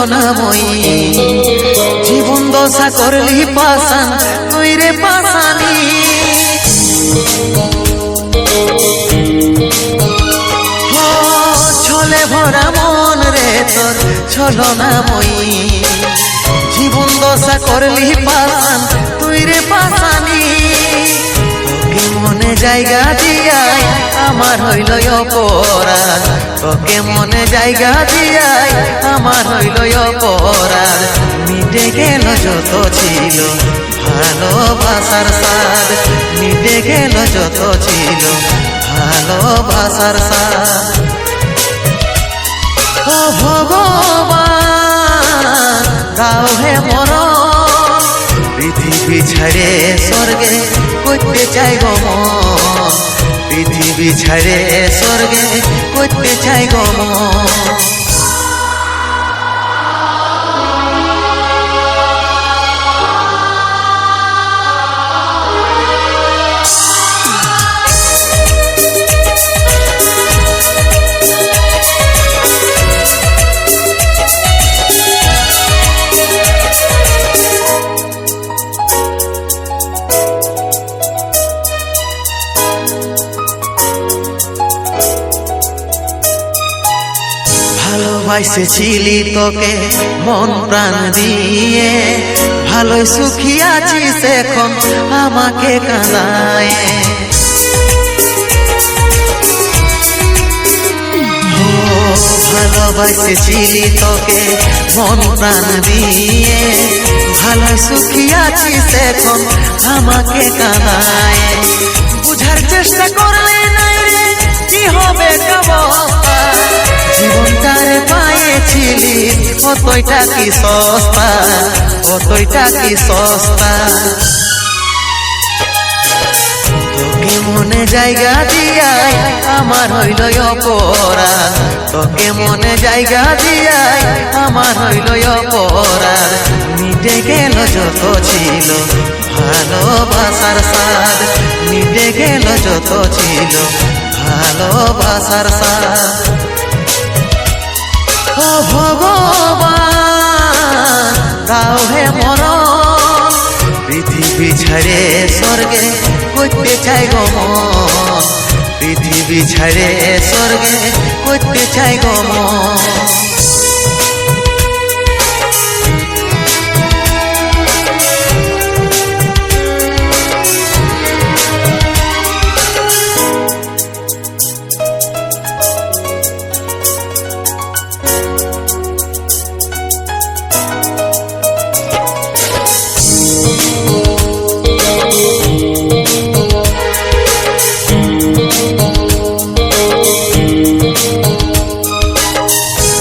ছলনাময়ী জীবন দশা করলি পাশান তুই রে পাশানি ছলে ভরা মন রে তোর ছলনাময়ী জীবন দশা করলি পাশান তুই রে পাশানি তোকে মনে জায়গা দিয়াই আমার হইল অপরাধ তোকে মনে জায়গা দিয়াই আমার হইল অপরাধ মিটে গেল যত ছিল ভালোবাসার স্বাদ মিটে গেল যত ছিল ভালোবাসার স্বাদ ও ভগবান দাও হে মরণ পৃথিবী ছেড়ে স্বর্গে করতে চাই গো মন পৃথিবী ছেড়ে স্বর্গে করতে চাই গো মন ভালোবাসেছিলি তোকে মন প্রাণ দিয়ে ভালোই সুখী আছিস এখন আমাকে কাঁদায় ভালোবাসেছিলি তোকে মন প্রাণ দিয়ে ভালোই সুখী আছিস এখন আমাকে কাঁদায় বুঝার চেষ্টা করলে নাই রে কি হবে অবস্থা জীবনটার পায়েছিলি কতইটা কি সস্তা কতইটা কি সস্তা তোকে মনে জায়গা দিয়াই আমার হইল অপরাধ তোকে মনে জায়গা দিয়াই আমার হইল অপরাধ মিটে গেল যত ছিল ভালোবাসার স্বাদ মিটে গেল যত ছিল ভালোবাসার স্বাদ ও ভগবান দাও হে মরণ পৃথিবী ছেড়ে স্বর্গে করতে চাই গো মন পৃথিবী ছেড়ে স্বর্গে করতে চাই গো মন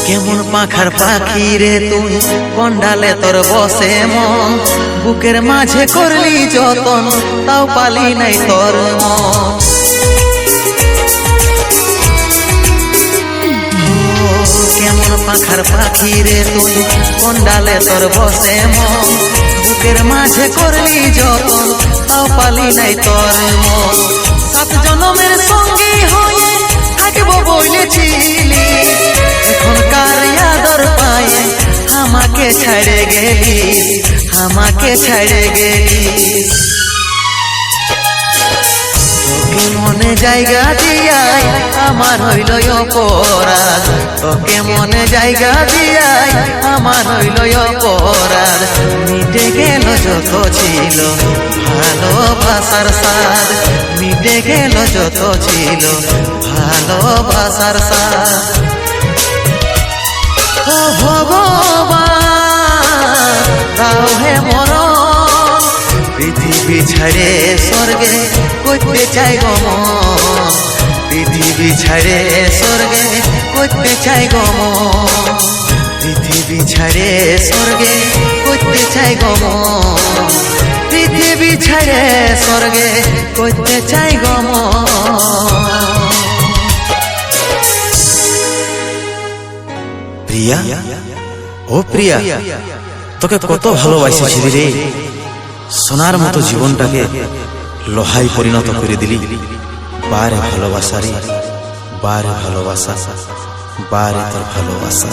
কেমন পাখার পাখি রে তুই কন্ডালে তোর বসে মন বুকের মাঝে করলি যতন তাও পালি নাই তোর মন কেমন পাখার পাখি রে তুই কন্ডালে তোর বসে মন বুকের মাঝে করলি যতন তাও পালি নাই তোর মন সাত জনমের সঙ্গী হয়ে থাকবো বলেছিলি এখনকার আদর পায়ে আমাকে ছেড়ে গেলি আমাকে ছেড়ে গেলি তোকে মনে জায়গা দিয়াই আমার হইল অপরাধ তোকে মনে জায়গা দিয়াই আমার হইল অপরাধ মিটে গেল যত ছিল ভালোবাসার স্বাদ মিটে গেল যত ছিল ভালোবাসার স্বাদ ও ভগবান দাও হে মরণ পৃথিবী ছেড়ে স্বর্গে করতে চাই গো মন পৃথিবী ছেড়ে স্বর্গে করতে চাই গো মন পৃথিবী ছেড়ে স্বর্গে করতে চাই গো মন পৃথিবী ছেড়ে স্বর্গে করতে চাই গো মন প্রিয়া ও প্রিয়া তোকে কত ভালোবাসি রে সোনার মতো জীবনটাকে লোহায় পরিণত করে দিলি বারে ভালোবাসা রে বারে ভালোবাসা বারে তোর ভালোবাসা